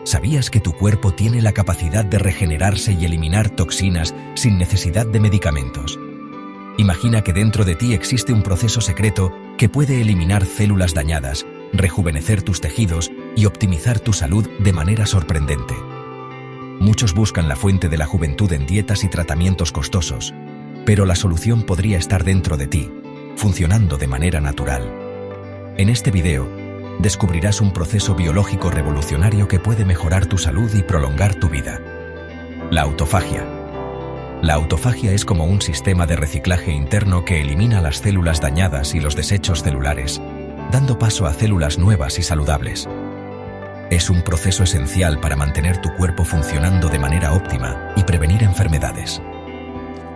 ¿Sabías que tu cuerpo tiene la capacidad de regenerarse y eliminar toxinas sin necesidad de medicamentos? Imagina que dentro de ti existe un proceso secreto que puede eliminar células dañadas, rejuvenecer tus tejidos y optimizar tu salud de manera sorprendente. Muchos buscan la fuente de la juventud en dietas y tratamientos costosos, pero la solución podría estar dentro de ti, funcionando de manera natural. En este video, descubrirás un proceso biológico revolucionario que puede mejorar tu salud y prolongar tu vida. La autofagia. La autofagia es como un sistema de reciclaje interno que elimina las células dañadas y los desechos celulares, dando paso a células nuevas y saludables. Es un proceso esencial para mantener tu cuerpo funcionando de manera óptima y prevenir enfermedades.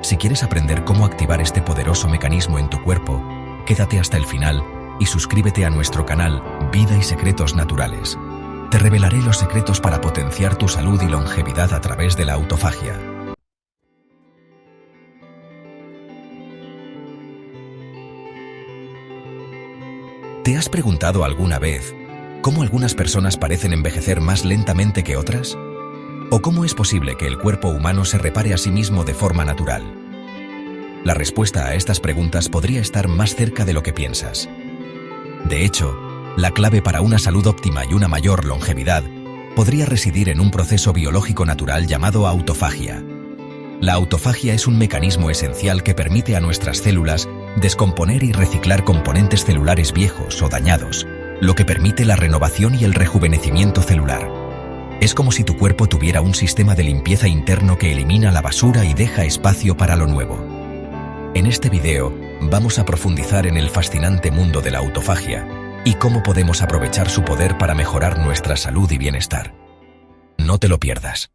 Si quieres aprender cómo activar este poderoso mecanismo en tu cuerpo, quédate hasta el final y suscríbete a nuestro canal Vida y Secretos Naturales. Te revelaré los secretos para potenciar tu salud y longevidad a través de la autofagia. ¿Te has preguntado alguna vez cómo algunas personas parecen envejecer más lentamente que otras? ¿O cómo es posible que el cuerpo humano se repare a sí mismo de forma natural? La respuesta a estas preguntas podría estar más cerca de lo que piensas. De hecho, la clave para una salud óptima y una mayor longevidad podría residir en un proceso biológico natural llamado autofagia. La autofagia es un mecanismo esencial que permite a nuestras células descomponer y reciclar componentes celulares viejos o dañados, lo que permite la renovación y el rejuvenecimiento celular. Es como si tu cuerpo tuviera un sistema de limpieza interno que elimina la basura y deja espacio para lo nuevo. En este video, vamos a profundizar en el fascinante mundo de la autofagia y cómo podemos aprovechar su poder para mejorar nuestra salud y bienestar. No te lo pierdas.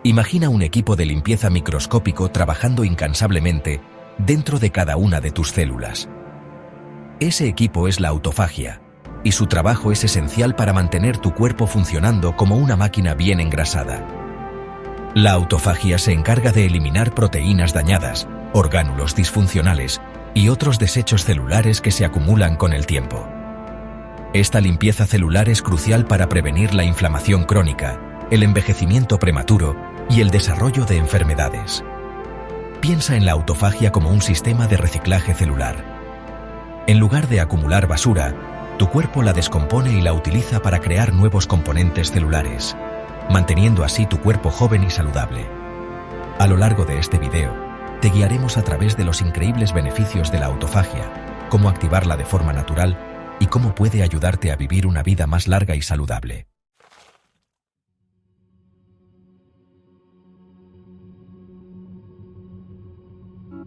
Imagina un equipo de limpieza microscópico trabajando incansablemente dentro de cada una de tus células. Ese equipo es la autofagia, y su trabajo es esencial para mantener tu cuerpo funcionando como una máquina bien engrasada. La autofagia se encarga de eliminar proteínas dañadas, orgánulos disfuncionales y otros desechos celulares que se acumulan con el tiempo. Esta limpieza celular es crucial para prevenir la inflamación crónica, el envejecimiento prematuro y el desarrollo de enfermedades. Piensa en la autofagia como un sistema de reciclaje celular. En lugar de acumular basura, tu cuerpo la descompone y la utiliza para crear nuevos componentes celulares, manteniendo así tu cuerpo joven y saludable. A lo largo de este video, te guiaremos a través de los increíbles beneficios de la autofagia, cómo activarla de forma natural y cómo puede ayudarte a vivir una vida más larga y saludable.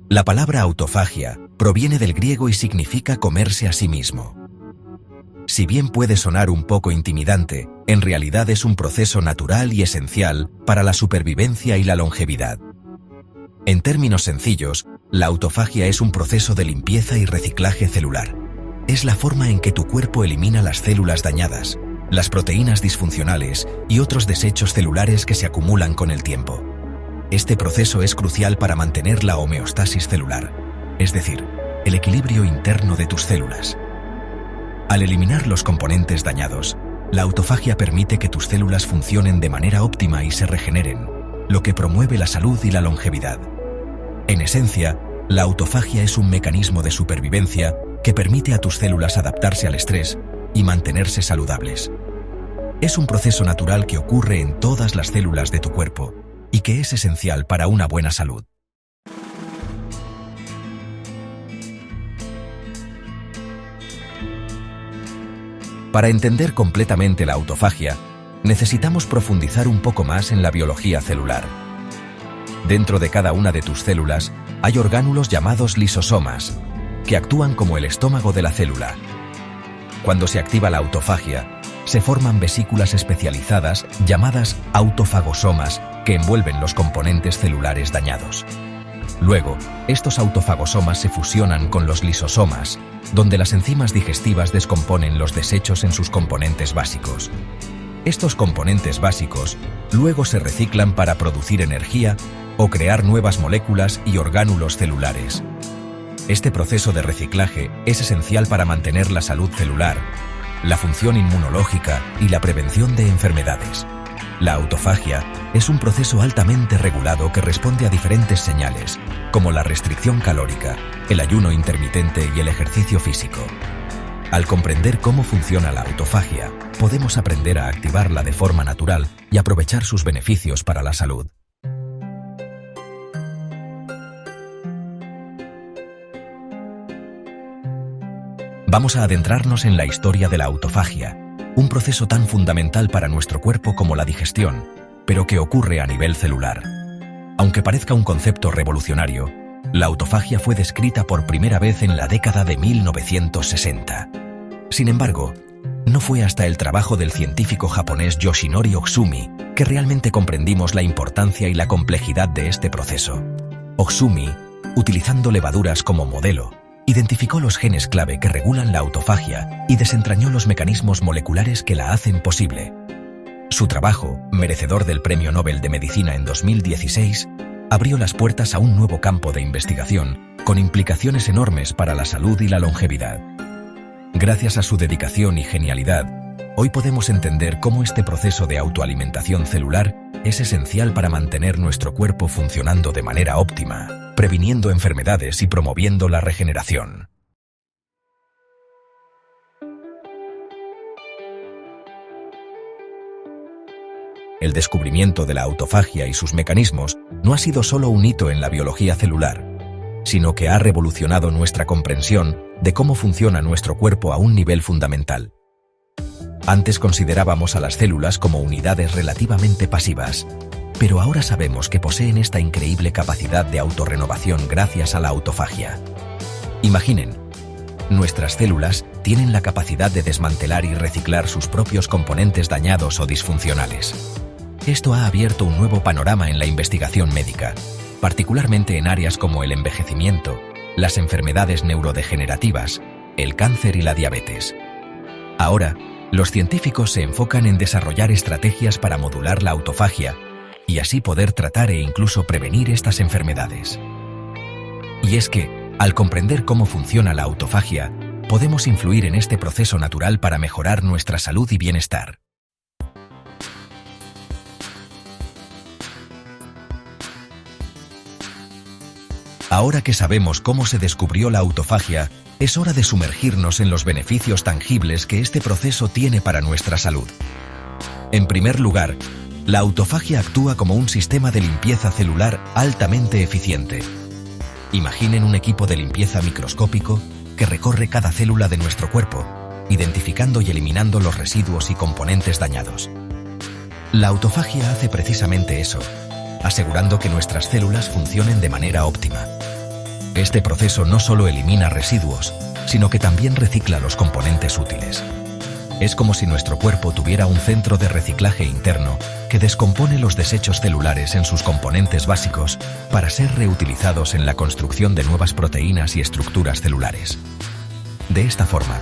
La palabra autofagia proviene del griego y significa comerse a sí mismo. Si bien puede sonar un poco intimidante, en realidad es un proceso natural y esencial para la supervivencia y la longevidad. En términos sencillos, la autofagia es un proceso de limpieza y reciclaje celular. Es la forma en que tu cuerpo elimina las células dañadas, las proteínas disfuncionales y otros desechos celulares que se acumulan con el tiempo. Este proceso es crucial para mantener la homeostasis celular, es decir, el equilibrio interno de tus células. Al eliminar los componentes dañados, la autofagia permite que tus células funcionen de manera óptima y se regeneren, lo que promueve la salud y la longevidad. En esencia, la autofagia es un mecanismo de supervivencia que permite a tus células adaptarse al estrés y mantenerse saludables. Es un proceso natural que ocurre en todas las células de tu cuerpo y que es esencial para una buena salud. Para entender completamente la autofagia, necesitamos profundizar un poco más en la biología celular. Dentro de cada una de tus células hay orgánulos llamados lisosomas, que actúan como el estómago de la célula. Cuando se activa la autofagia, se forman vesículas especializadas llamadas autofagosomas que envuelven los componentes celulares dañados. Luego, estos autofagosomas se fusionan con los lisosomas, donde las enzimas digestivas descomponen los desechos en sus componentes básicos. Estos componentes básicos luego se reciclan para producir energía o crear nuevas moléculas y orgánulos celulares. Este proceso de reciclaje es esencial para mantener la salud celular, la función inmunológica y la prevención de enfermedades. La autofagia es un proceso altamente regulado que responde a diferentes señales, como la restricción calórica, el ayuno intermitente y el ejercicio físico. Al comprender cómo funciona la autofagia, podemos aprender a activarla de forma natural y aprovechar sus beneficios para la salud. Vamos a adentrarnos en la historia de la autofagia, un proceso tan fundamental para nuestro cuerpo como la digestión, pero que ocurre a nivel celular. Aunque parezca un concepto revolucionario, la autofagia fue descrita por primera vez en la década de 1960. Sin embargo, no fue hasta el trabajo del científico japonés Yoshinori Ohsumi que realmente comprendimos la importancia y la complejidad de este proceso. Ohsumi, utilizando levaduras como modelo, identificó los genes clave que regulan la autofagia y desentrañó los mecanismos moleculares que la hacen posible. Su trabajo, merecedor del Premio Nobel de Medicina en 2016, abrió las puertas a un nuevo campo de investigación con implicaciones enormes para la salud y la longevidad. Gracias a su dedicación y genialidad, hoy podemos entender cómo este proceso de autoalimentación celular es esencial para mantener nuestro cuerpo funcionando de manera óptima, previniendo enfermedades y promoviendo la regeneración. El descubrimiento de la autofagia y sus mecanismos no ha sido solo un hito en la biología celular, sino que ha revolucionado nuestra comprensión de cómo funciona nuestro cuerpo a un nivel fundamental. Antes considerábamos a las células como unidades relativamente pasivas, pero ahora sabemos que poseen esta increíble capacidad de autorrenovación gracias a la autofagia. Imaginen, nuestras células tienen la capacidad de desmantelar y reciclar sus propios componentes dañados o disfuncionales. Esto ha abierto un nuevo panorama en la investigación médica, particularmente en áreas como el envejecimiento, las enfermedades neurodegenerativas, el cáncer y la diabetes. Ahora, los científicos se enfocan en desarrollar estrategias para modular la autofagia y así poder tratar e incluso prevenir estas enfermedades. Y es que, al comprender cómo funciona la autofagia, podemos influir en este proceso natural para mejorar nuestra salud y bienestar. Ahora que sabemos cómo se descubrió la autofagia, es hora de sumergirnos en los beneficios tangibles que este proceso tiene para nuestra salud. En primer lugar, la autofagia actúa como un sistema de limpieza celular altamente eficiente. Imaginen un equipo de limpieza microscópico que recorre cada célula de nuestro cuerpo, identificando y eliminando los residuos y componentes dañados. La autofagia hace precisamente eso, asegurando que nuestras células funcionen de manera óptima. Este proceso no solo elimina residuos, sino que también recicla los componentes útiles. Es como si nuestro cuerpo tuviera un centro de reciclaje interno que descompone los desechos celulares en sus componentes básicos para ser reutilizados en la construcción de nuevas proteínas y estructuras celulares. De esta forma,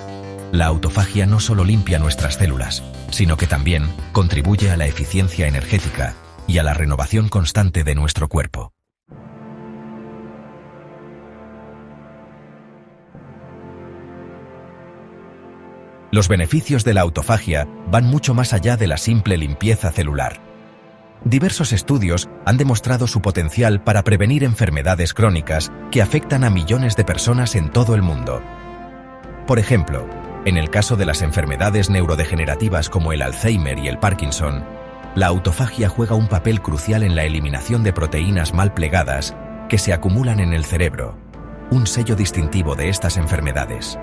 la autofagia no solo limpia nuestras células, sino que también contribuye a la eficiencia energética y a la renovación constante de nuestro cuerpo. Los beneficios de la autofagia van mucho más allá de la simple limpieza celular. Diversos estudios han demostrado su potencial para prevenir enfermedades crónicas que afectan a millones de personas en todo el mundo. Por ejemplo, en el caso de las enfermedades neurodegenerativas como el Alzheimer y el Parkinson, la autofagia juega un papel crucial en la eliminación de proteínas mal plegadas que se acumulan en el cerebro, un sello distintivo de estas enfermedades.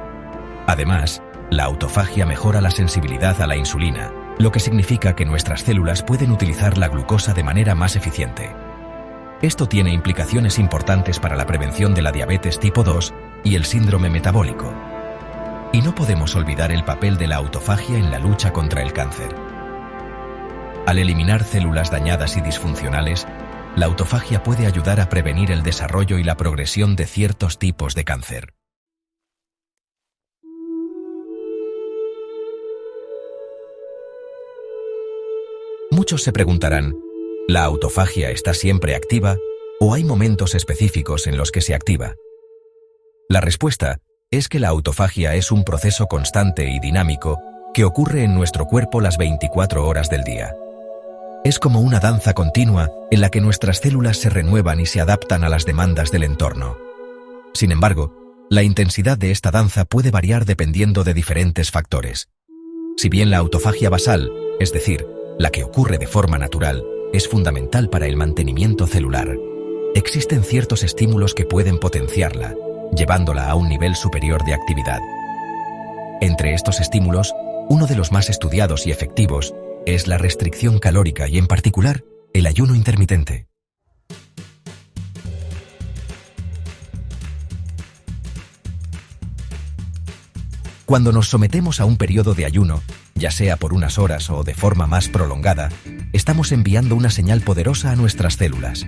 Además, la autofagia mejora la sensibilidad a la insulina, lo que significa que nuestras células pueden utilizar la glucosa de manera más eficiente. Esto tiene implicaciones importantes para la prevención de la diabetes tipo 2 y el síndrome metabólico. Y no podemos olvidar el papel de la autofagia en la lucha contra el cáncer. Al eliminar células dañadas y disfuncionales, la autofagia puede ayudar a prevenir el desarrollo y la progresión de ciertos tipos de cáncer. Muchos se preguntarán, ¿la autofagia está siempre activa o hay momentos específicos en los que se activa? La respuesta es que la autofagia es un proceso constante y dinámico que ocurre en nuestro cuerpo las 24 horas del día. Es como una danza continua en la que nuestras células se renuevan y se adaptan a las demandas del entorno. Sin embargo, la intensidad de esta danza puede variar dependiendo de diferentes factores. Si bien la autofagia basal, es decir, la que ocurre de forma natural, es fundamental para el mantenimiento celular, existen ciertos estímulos que pueden potenciarla, llevándola a un nivel superior de actividad. Entre estos estímulos, uno de los más estudiados y efectivos es la restricción calórica y, en particular, el ayuno intermitente. Cuando nos sometemos a un periodo de ayuno, ya sea por unas horas o de forma más prolongada, estamos enviando una señal poderosa a nuestras células.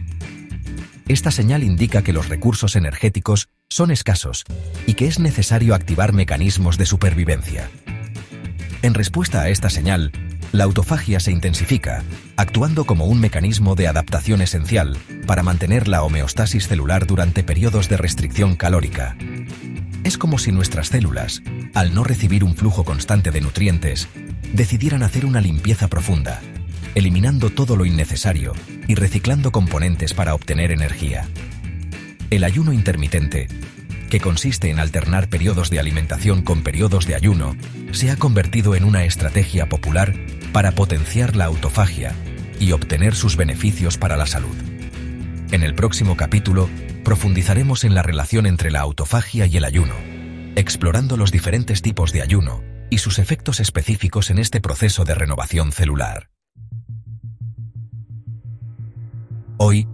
Esta señal indica que los recursos energéticos son escasos y que es necesario activar mecanismos de supervivencia. En respuesta a esta señal, la autofagia se intensifica, actuando como un mecanismo de adaptación esencial para mantener la homeostasis celular durante periodos de restricción calórica. Es como si nuestras células, al no recibir un flujo constante de nutrientes, decidieran hacer una limpieza profunda, eliminando todo lo innecesario y reciclando componentes para obtener energía. El ayuno intermitente, que consiste en alternar periodos de alimentación con periodos de ayuno, se ha convertido en una estrategia popular para potenciar la autofagia y obtener sus beneficios para la salud. En el próximo capítulo, profundizaremos en la relación entre la autofagia y el ayuno, explorando los diferentes tipos de ayuno y sus efectos específicos en este proceso de renovación celular. Hoy,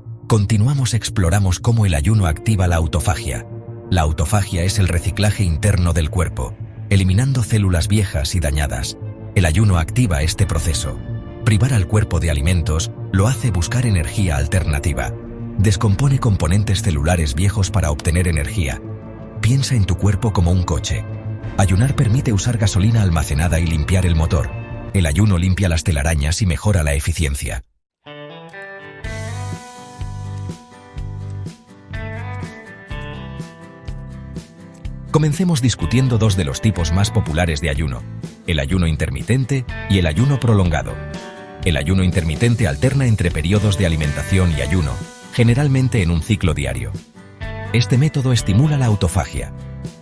exploramos cómo el ayuno activa la autofagia. La autofagia es el reciclaje interno del cuerpo, eliminando células viejas y dañadas. El ayuno activa este proceso. Privar al cuerpo de alimentos lo hace buscar energía alternativa. Descompone componentes celulares viejos para obtener energía. Piensa en tu cuerpo como un coche. Ayunar permite usar gasolina almacenada y limpiar el motor. El ayuno limpia las telarañas y mejora la eficiencia. Comencemos discutiendo dos de los tipos más populares de ayuno, el ayuno intermitente y el ayuno prolongado. El ayuno intermitente alterna entre periodos de alimentación y ayuno, generalmente en un ciclo diario. Este método estimula la autofagia.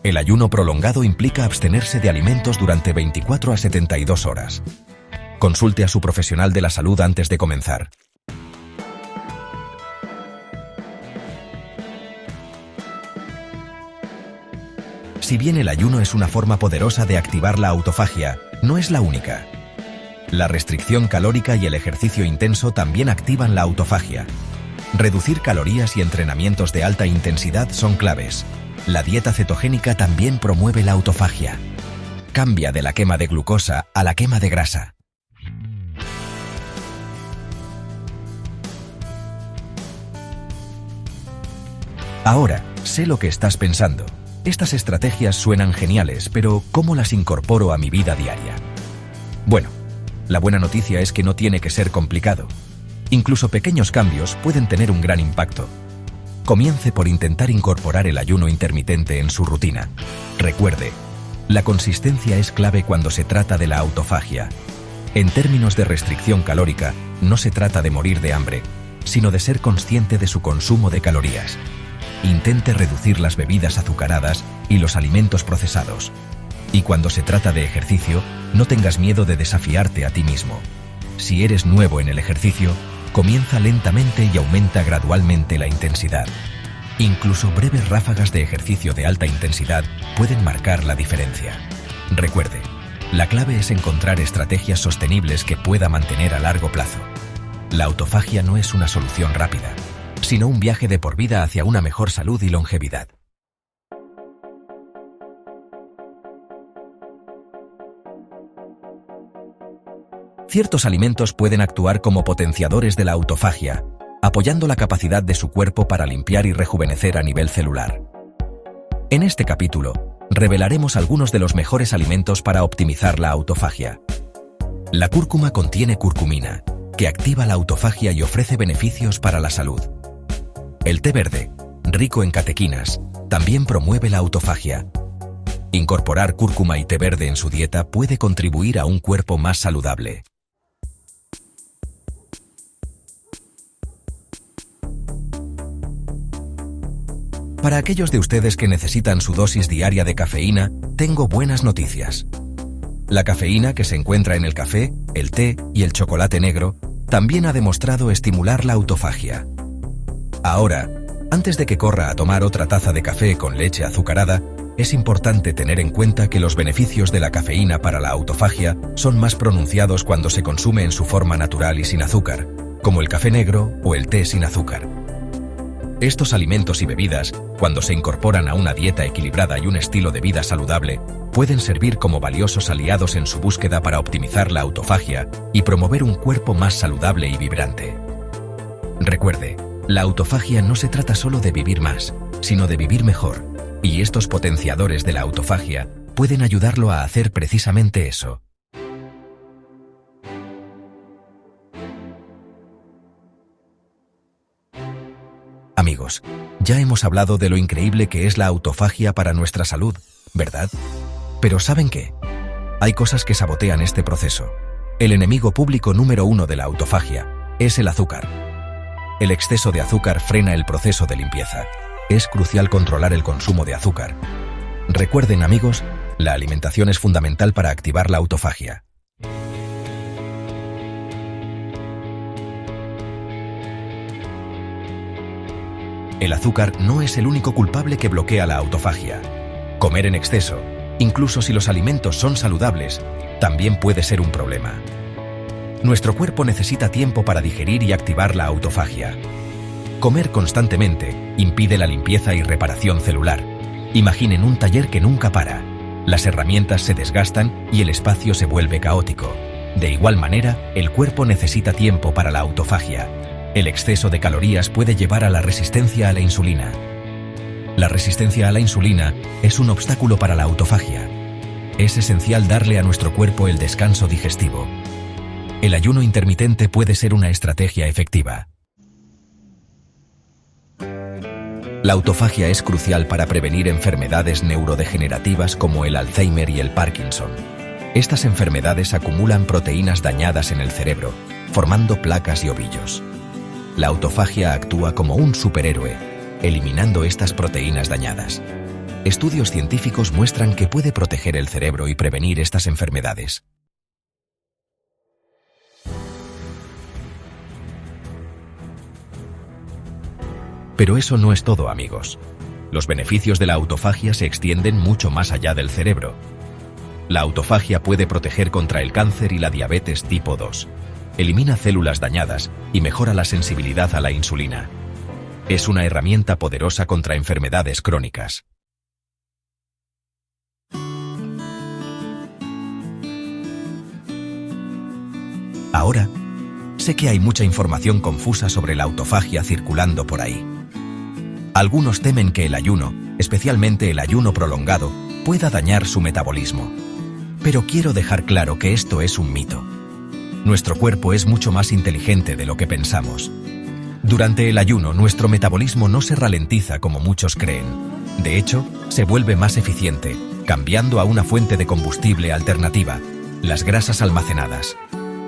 El ayuno prolongado implica abstenerse de alimentos durante 24 a 72 horas. Consulte a su profesional de la salud antes de comenzar. Si bien el ayuno es una forma poderosa de activar la autofagia, no es la única. La restricción calórica y el ejercicio intenso también activan la autofagia. Reducir calorías y entrenamientos de alta intensidad son claves. La dieta cetogénica también promueve la autofagia. Cambia de la quema de glucosa a la quema de grasa. Ahora, sé lo que estás pensando. Estas estrategias suenan geniales, pero ¿cómo las incorporo a mi vida diaria? Bueno, la buena noticia es que no tiene que ser complicado. Incluso pequeños cambios pueden tener un gran impacto. Comience por intentar incorporar el ayuno intermitente en su rutina. Recuerde, la consistencia es clave cuando se trata de la autofagia. En términos de restricción calórica, no se trata de morir de hambre, sino de ser consciente de su consumo de calorías. Intente reducir las bebidas azucaradas y los alimentos procesados. Y cuando se trata de ejercicio, no tengas miedo de desafiarte a ti mismo. Si eres nuevo en el ejercicio, comienza lentamente y aumenta gradualmente la intensidad. Incluso breves ráfagas de ejercicio de alta intensidad pueden marcar la diferencia. Recuerde, la clave es encontrar estrategias sostenibles que pueda mantener a largo plazo. La autofagia no es una solución rápida, sino un viaje de por vida hacia una mejor salud y longevidad. Ciertos alimentos pueden actuar como potenciadores de la autofagia, apoyando la capacidad de su cuerpo para limpiar y rejuvenecer a nivel celular. En este capítulo, revelaremos algunos de los mejores alimentos para optimizar la autofagia. La cúrcuma contiene curcumina, que activa la autofagia y ofrece beneficios para la salud. El té verde, rico en catequinas, También promueve la autofagia. Incorporar cúrcuma y té verde en su dieta puede contribuir a un cuerpo más saludable. Para aquellos de ustedes que necesitan su dosis diaria de cafeína, tengo buenas noticias. La cafeína que se encuentra en el café, el té y el chocolate negro también ha demostrado estimular la autofagia. Ahora, antes de que corra a tomar otra taza de café con leche azucarada, es importante tener en cuenta que los beneficios de la cafeína para la autofagia son más pronunciados cuando se consume en su forma natural y sin azúcar, como el café negro o el té sin azúcar. Estos alimentos y bebidas, cuando se incorporan a una dieta equilibrada y un estilo de vida saludable, pueden servir como valiosos aliados en su búsqueda para optimizar la autofagia y promover un cuerpo más saludable y vibrante. Recuerde, la autofagia no se trata solo de vivir más, sino de vivir mejor, y estos potenciadores de la autofagia pueden ayudarlo a hacer precisamente eso. Amigos, ya hemos hablado de lo increíble que es la autofagia para nuestra salud, ¿verdad? Pero ¿saben qué? Hay cosas que sabotean este proceso. El enemigo público número 1 de la autofagia es el azúcar. El exceso de azúcar frena el proceso de limpieza. Es crucial controlar el consumo de azúcar. Recuerden, amigos, la alimentación es fundamental para activar la autofagia. El azúcar no es el único culpable que bloquea la autofagia. Comer en exceso, incluso si los alimentos son saludables, también puede ser un problema. Nuestro cuerpo necesita tiempo para digerir y activar la autofagia. Comer constantemente impide la limpieza y reparación celular. Imaginen un taller que nunca para. Las herramientas se desgastan y el espacio se vuelve caótico. De igual manera, el cuerpo necesita tiempo para la autofagia. El exceso de calorías puede llevar a la resistencia a la insulina. La resistencia a la insulina es un obstáculo para la autofagia. Es esencial darle a nuestro cuerpo el descanso digestivo. El ayuno intermitente puede ser una estrategia efectiva. La autofagia es crucial para prevenir enfermedades neurodegenerativas como el Alzheimer y el Parkinson. Estas enfermedades acumulan proteínas dañadas en el cerebro, formando placas y ovillos. La autofagia actúa como un superhéroe, eliminando estas proteínas dañadas. Estudios científicos muestran que puede proteger el cerebro y prevenir estas enfermedades. Pero eso no es todo, amigos. Los beneficios de la autofagia se extienden mucho más allá del cerebro. La autofagia puede proteger contra el cáncer y la diabetes tipo 2. Elimina células dañadas y mejora la sensibilidad a la insulina. Es una herramienta poderosa contra enfermedades crónicas. Ahora, sé que hay mucha información confusa sobre la autofagia circulando por ahí. Algunos temen que el ayuno, especialmente el ayuno prolongado, pueda dañar su metabolismo. Pero quiero dejar claro que esto es un mito. Nuestro cuerpo es mucho más inteligente de lo que pensamos. Durante el ayuno, nuestro metabolismo no se ralentiza como muchos creen. De hecho, se vuelve más eficiente, cambiando a una fuente de combustible alternativa, las grasas almacenadas.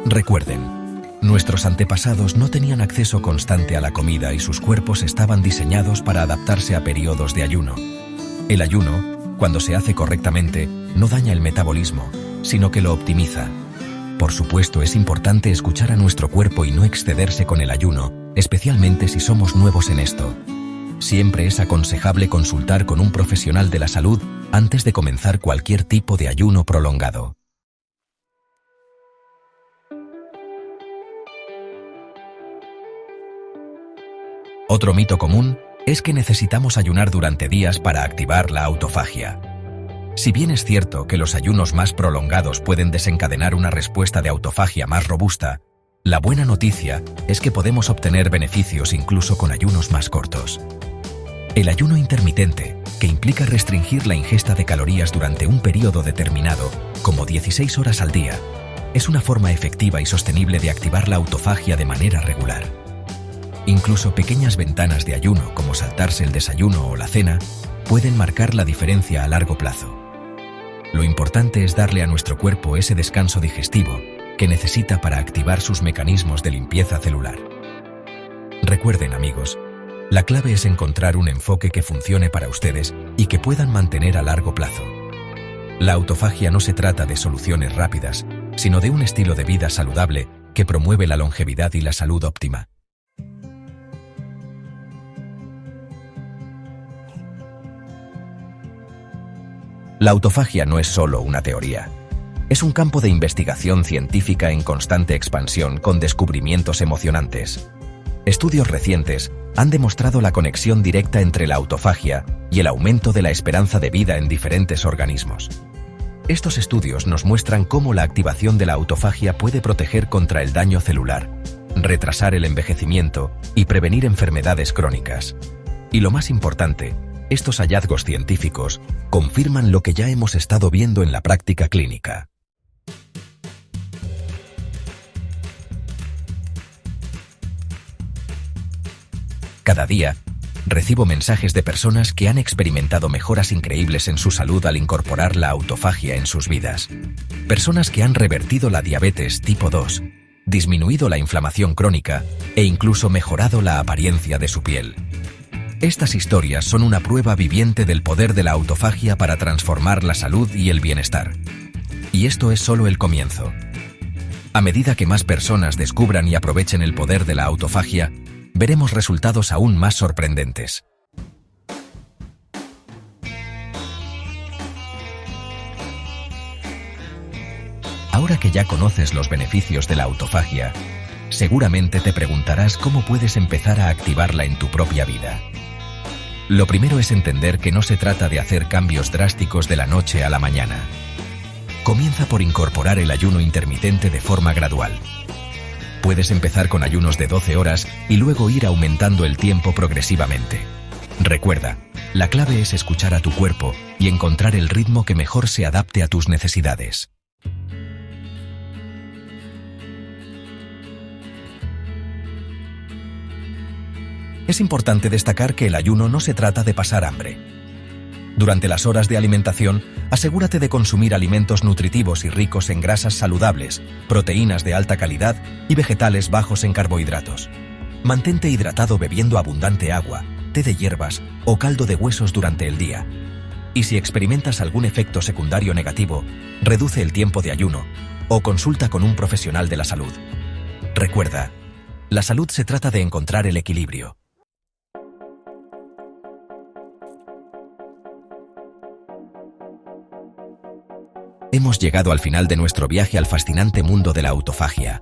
Recuerden, nuestros antepasados no tenían acceso constante a la comida y sus cuerpos estaban diseñados para adaptarse a periodos de ayuno. El ayuno, cuando se hace correctamente, no daña el metabolismo, sino que lo optimiza. Por supuesto, es importante escuchar a nuestro cuerpo y no excederse con el ayuno, especialmente si somos nuevos en esto. Siempre es aconsejable consultar con un profesional de la salud antes de comenzar cualquier tipo de ayuno prolongado. Otro mito común es que necesitamos ayunar durante días para activar la autofagia. Si bien es cierto que los ayunos más prolongados pueden desencadenar una respuesta de autofagia más robusta, la buena noticia es que podemos obtener beneficios incluso con ayunos más cortos. El ayuno intermitente, que implica restringir la ingesta de calorías durante un periodo determinado, como 16 horas al día, es una forma efectiva y sostenible de activar la autofagia de manera regular. Incluso pequeñas ventanas de ayuno, como saltarse el desayuno o la cena, pueden marcar la diferencia a largo plazo. Lo importante es darle a nuestro cuerpo ese descanso digestivo que necesita para activar sus mecanismos de limpieza celular. Recuerden, amigos, la clave es encontrar un enfoque que funcione para ustedes y que puedan mantener a largo plazo. La autofagia no se trata de soluciones rápidas, sino de un estilo de vida saludable que promueve la longevidad y la salud óptima. La autofagia no es solo una teoría. Es un campo de investigación científica en constante expansión con descubrimientos emocionantes. Estudios recientes han demostrado la conexión directa entre la autofagia y el aumento de la esperanza de vida en diferentes organismos. Estos estudios nos muestran cómo la activación de la autofagia puede proteger contra el daño celular, retrasar el envejecimiento y prevenir enfermedades crónicas. Y lo más importante, estos hallazgos científicos confirman lo que ya hemos estado viendo en la práctica clínica. Cada día, recibo mensajes de personas que han experimentado mejoras increíbles en su salud al incorporar la autofagia en sus vidas. Personas que han revertido la diabetes tipo 2, disminuido la inflamación crónica e incluso mejorado la apariencia de su piel. Estas historias son una prueba viviente del poder de la autofagia para transformar la salud y el bienestar. Y esto es solo el comienzo. A medida que más personas descubran y aprovechen el poder de la autofagia, veremos resultados aún más sorprendentes. Ahora que ya conoces los beneficios de la autofagia, seguramente te preguntarás cómo puedes empezar a activarla en tu propia vida. Lo primero es entender que no se trata de hacer cambios drásticos de la noche a la mañana. Comienza por incorporar el ayuno intermitente de forma gradual. Puedes empezar con ayunos de 12 horas y luego ir aumentando el tiempo progresivamente. Recuerda, la clave es escuchar a tu cuerpo y encontrar el ritmo que mejor se adapte a tus necesidades. Es importante destacar que el ayuno no se trata de pasar hambre. Durante las horas de alimentación, asegúrate de consumir alimentos nutritivos y ricos en grasas saludables, proteínas de alta calidad y vegetales bajos en carbohidratos. Mantente hidratado bebiendo abundante agua, té de hierbas o caldo de huesos durante el día. Y si experimentas algún efecto secundario negativo, reduce el tiempo de ayuno o consulta con un profesional de la salud. Recuerda, la salud se trata de encontrar el equilibrio. Hemos llegado al final de nuestro viaje al fascinante mundo de la autofagia.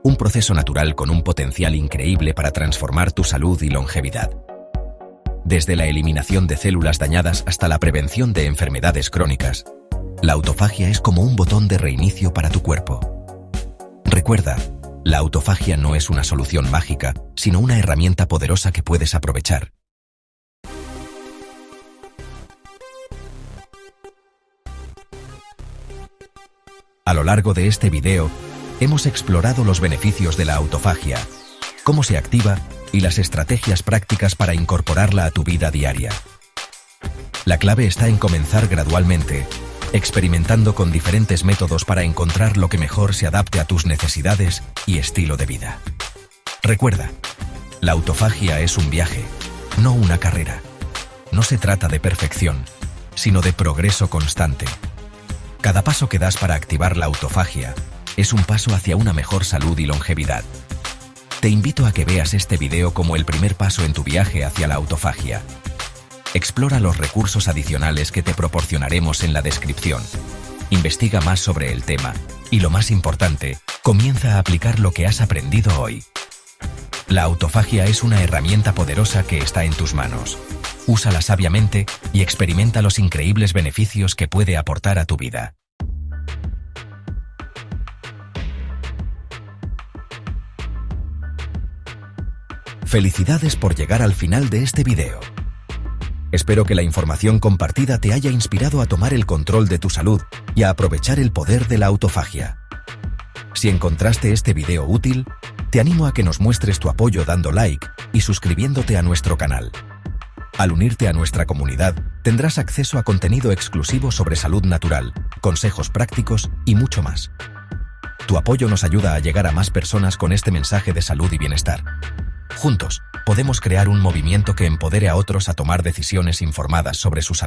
Un proceso natural con un potencial increíble para transformar tu salud y longevidad. Desde la eliminación de células dañadas hasta la prevención de enfermedades crónicas, la autofagia es como un botón de reinicio para tu cuerpo. Recuerda, la autofagia no es una solución mágica, sino una herramienta poderosa que puedes aprovechar. A lo largo de este video, hemos explorado los beneficios de la autofagia, cómo se activa y las estrategias prácticas para incorporarla a tu vida diaria. La clave está en comenzar gradualmente, experimentando con diferentes métodos para encontrar lo que mejor se adapte a tus necesidades y estilo de vida. Recuerda, la autofagia es un viaje, no una carrera. No se trata de perfección, sino de progreso constante. Cada paso que das para activar la autofagia es un paso hacia una mejor salud y longevidad. Te invito a que veas este video como el primer paso en tu viaje hacia la autofagia. Explora los recursos adicionales que te proporcionaremos en la descripción. Investiga más sobre el tema y, lo más importante, comienza a aplicar lo que has aprendido hoy. La autofagia es una herramienta poderosa que está en tus manos. Úsala sabiamente y experimenta los increíbles beneficios que puede aportar a tu vida. Felicidades por llegar al final de este video. Espero que la información compartida te haya inspirado a tomar el control de tu salud y a aprovechar el poder de la autofagia. Si encontraste este video útil, te animo a que nos muestres tu apoyo dando like y suscribiéndote a nuestro canal. Al unirte a nuestra comunidad, tendrás acceso a contenido exclusivo sobre salud natural, consejos prácticos y mucho más. Tu apoyo nos ayuda a llegar a más personas con este mensaje de salud y bienestar. Juntos, podemos crear un movimiento que empodere a otros a tomar decisiones informadas sobre su salud.